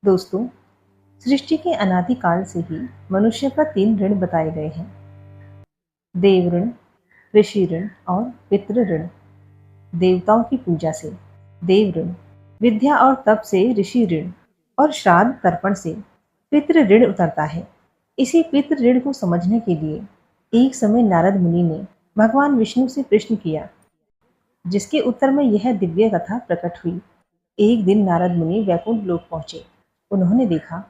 दोस्तों, सृष्टि के अनादिकाल से ही मनुष्य पर 3 ऋण बताए गए हैं। देव ऋण, ऋषि ऋण और पितृ ऋण। देवताओं की पूजा से देव ऋण, विद्या और तप से ऋषि ऋण और श्राद्ध तर्पण से पितृ ऋण उतरता है। इसी पितृ ऋण को समझने के लिए एक समय नारद मुनि ने भगवान विष्णु से प्रश्न किया, जिसके उत्तर में यह दिव्य कथा प्रकट हुई। एक दिन नारद मुनि वैकुंठ लोक पहुंचे। उन्होंने देखा,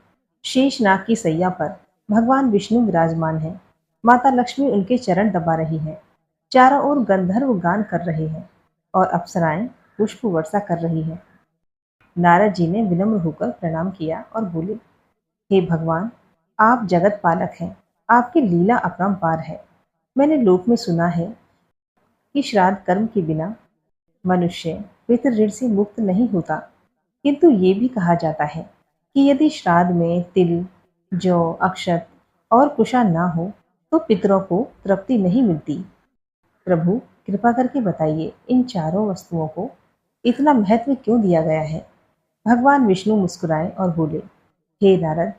शेषनाग की सैया पर भगवान विष्णु विराजमान हैं। माता लक्ष्मी उनके चरण दबा रही हैं। चारों ओर गंधर्व गान कर रहे हैं और अप्सराएं पुष्प वर्षा कर रही हैं। नारद जी ने विनम्र होकर प्रणाम किया और बोले, हे भगवान, आप जगत पालक हैं। आपकी लीला अपरंपार है। मैंने लोक में सुना है कि श्राद्ध कर्म के बिना मनुष्य पितृ ऋण से मुक्त नहीं होता, किंतु ये भी कहा जाता है कि यदि श्राद्ध में तिल, जौ, अक्षत और कुशा ना हो तो पितरों को तृप्ति नहीं मिलती। प्रभु, कृपा करके बताइए, इन चारों वस्तुओं को इतना महत्व क्यों दिया गया है? भगवान विष्णु मुस्कुराए और बोले, हे नारद,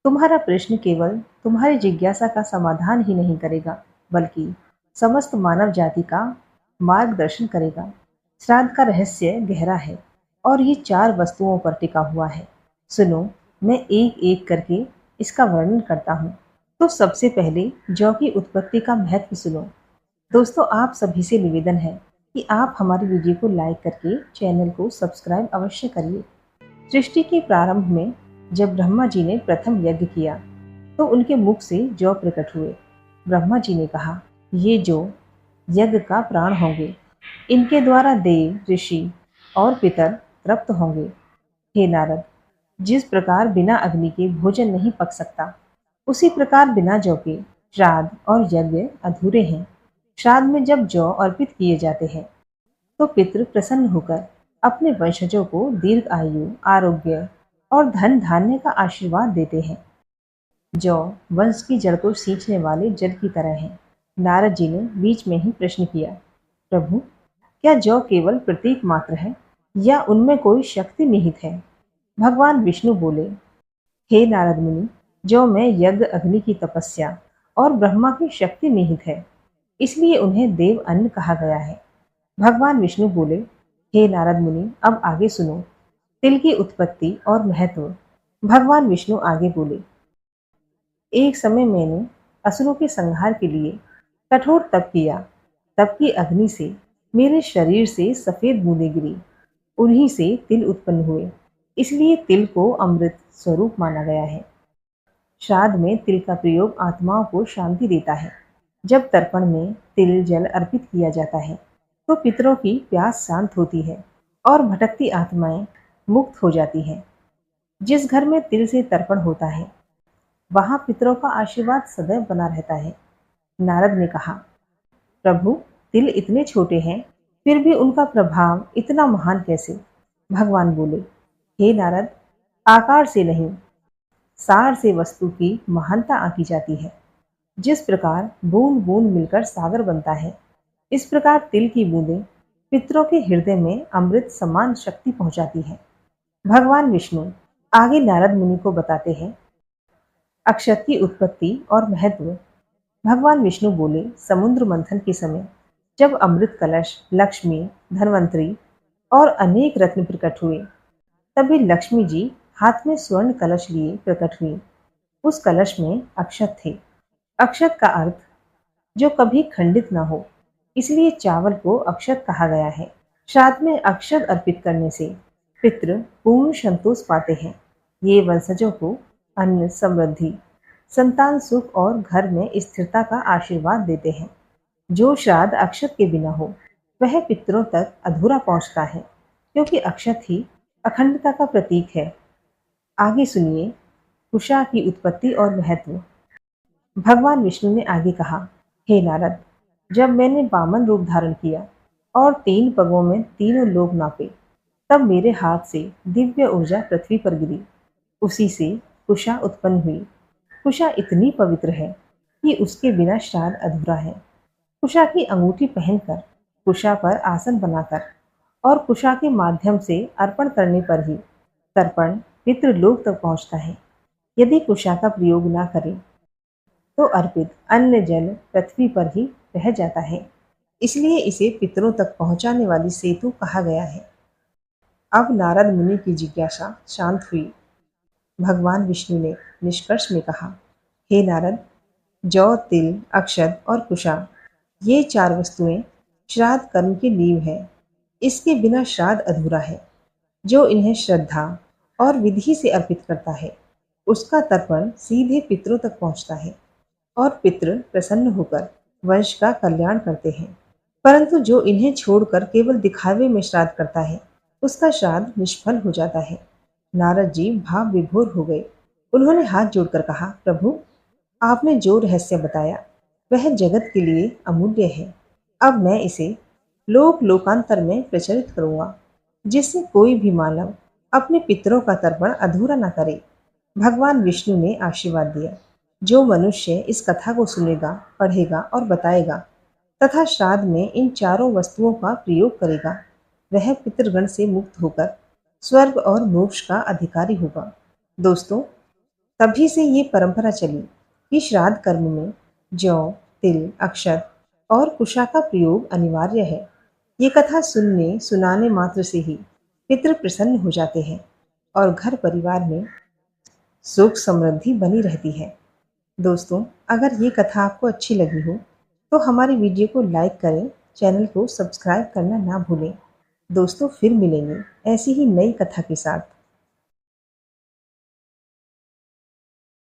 तुम्हारा प्रश्न केवल तुम्हारी जिज्ञासा का समाधान ही नहीं करेगा, बल्कि समस्त मानव जाति का मार्गदर्शन करेगा। श्राद्ध का रहस्य गहरा है और ये 4 वस्तुओं पर टिका हुआ है। सुनो, मैं एक एक करके इसका वर्णन करता हूँ। तो सबसे पहले जौ की उत्पत्ति का महत्व सुनो। दोस्तों, आप सभी से निवेदन है कि आप हमारी वीडियो को लाइक करके चैनल को सब्सक्राइब अवश्य करिए। सृष्टि के प्रारंभ में जब ब्रह्मा जी ने प्रथम यज्ञ किया तो उनके मुख से जौ प्रकट हुए। ब्रह्मा जी ने कहा, ये जौ यज्ञ का प्राण होंगे। इनके द्वारा देव, ऋषि और पितर तृप्त होंगे। हे नारद, जिस प्रकार बिना अग्नि के भोजन नहीं पक सकता, उसी प्रकार बिना जौ के श्राद्ध और यज्ञ अधूरे हैं। श्राद्ध में जब जौ अर्पित किए जाते हैं तो पितृ प्रसन्न होकर अपने वंशजों को दीर्घ आयु, आरोग्य और धन धान्य का आशीर्वाद देते हैं। जौ वंश की जड़ को सींचने वाले जल की तरह है। नारद जी ने बीच में ही प्रश्न किया, प्रभु, क्या जौ केवल प्रतीक मात्र है या उनमें कोई शक्ति निहित है? भगवान विष्णु बोले, हे नारद मुनि, जौ में यज्ञ, अग्नि की तपस्या और ब्रह्मा की शक्ति निहित है, इसलिए उन्हें देव अन्न कहा गया है। भगवान विष्णु बोले, हे नारद मुनि, अब आगे सुनो, तिल की उत्पत्ति और महत्व। भगवान विष्णु आगे बोले, एक समय मैंने असुरों के संहार के लिए कठोर तप किया। तप की अग्नि से मेरे शरीर से सफेद बूंदें गिरी। उन्हीं से तिल उत्पन्न हुए, इसलिए तिल को अमृत स्वरूप माना गया है। श्राद्ध में तिल का प्रयोग आत्माओं को शांति देता है। जब तर्पण में तिल जल अर्पित किया जाता है तो पितरों की प्यास शांत होती है और भटकती आत्माएं मुक्त हो जाती हैं। जिस घर में तिल से तर्पण होता है वहां पितरों का आशीर्वाद सदैव बना रहता है। नारद ने कहा, प्रभु, तिल इतने छोटे हैं, फिर भी उनका प्रभाव इतना महान कैसे? भगवान बोले, हे नारद, आकार से नहीं, सार से वस्तु की महानता आंकी जाती है। जिस प्रकार बूंद बूंद मिलकर सागर बनता है, इस प्रकार तिल की बूंदें पितरों के हृदय में अमृत समान शक्ति पहुंचाती है। भगवान विष्णु आगे नारद मुनि को बताते हैं अक्षत की उत्पत्ति और महत्व। भगवान विष्णु बोले, समुद्र मंथन के समय जब अमृत कलश, लक्ष्मी, धनवंतरी और अनेक रत्न प्रकट हुए, तभी लक्ष्मी जी हाथ में स्वर्ण कलश लिए प्रकट हुई। उस कलश में अक्षत थे। अक्षत का अर्थ जो कभी खंडित न हो, इसलिए चावल को अक्षत कहा गया है। श्राद्ध में अक्षत अर्पित करने से पितृ पूर्ण संतोष पाते हैं। ये वंशजों को अन्न, समृद्धि, संतान सुख और घर में स्थिरता का आशीर्वाद देते हैं। जो श्राद्ध अक्षत के बिना हो वह पितरों तक अधूरा पहुंचता है, क्योंकि अक्षत ही अखंडता का प्रतीक है। आगे सुनिए कुशा की उत्पत्ति और महत्व। भगवान विष्णु ने आगे कहा, हे नारद, जब मैंने वामन रूप धारण किया और 3 पगों में तीनों लोक नापे, तब मेरे हाथ से दिव्य ऊर्जा पृथ्वी पर गिरी। उसी से कुशा उत्पन्न हुई। कुशा इतनी पवित्र है कि उसके बिना श्राद्ध अधूरा है। कुशा की अंगूठी पहनकर, कुशा पर आसन बनाकर और कुशा के माध्यम से अर्पण करने पर ही तर्पण पितृलोक तक पहुंचता है। यदि कुशा का प्रयोग ना करें तो अर्पित अन्न जल पृथ्वी पर ही रह जाता है। इसलिए इसे पितरों तक पहुंचाने वाली सेतु कहा गया है। अब नारद मुनि की जिज्ञासा शांत हुई। भगवान विष्णु ने निष्कर्ष में कहा, हे नारद, जौ, तिल, अक्षत और कुशा, ये चार वस्तुएं श्राद्ध कर्म की नींव है। इसके बिना श्राद्ध अधूरा है। जो इन्हें श्रद्धा और विधि से अर्पित करता है, उसका तर्पण सीधे पितरों तक पहुंचता है और पितृ प्रसन्न होकर वंश का कल्याण करते हैं। परंतु जो इन्हें छोड़कर केवल दिखावे में श्राद्ध करता है, उसका श्राद्ध निष्फल हो जाता है। नारद जी भाव विभोर हो गए। उन्होंने हाथ जोड़कर कहा, प्रभु, आपने जो रहस्य बताया वह जगत के लिए अमूल्य है। अब मैं इसे लोक लोकांतर में प्रचलित करूंगा, जिससे कोई भी मानव अपने पितरों का तर्पण अधूरा न करे। भगवान विष्णु ने आशीर्वाद दिया, जो मनुष्य इस कथा को सुनेगा, पढ़ेगा और बताएगा तथा श्राद्ध में इन चारों वस्तुओं का प्रयोग करेगा, वह पितृगण से मुक्त होकर स्वर्ग और मोक्ष का अधिकारी होगा। दोस्तों, तभी से ये परंपरा चली कि श्राद्ध कर्म में जौ, तिल, अक्षत और कुशा का प्रयोग अनिवार्य है। ये कथा सुनने सुनाने मात्र से ही पितृ प्रसन्न हो जाते हैं और घर परिवार में सुख समृद्धि बनी रहती है। दोस्तों, अगर ये कथा आपको अच्छी लगी हो तो हमारी वीडियो को लाइक करें, चैनल को सब्सक्राइब करना ना भूलें। दोस्तों, फिर मिलेंगे ऐसी ही नई कथा के साथ।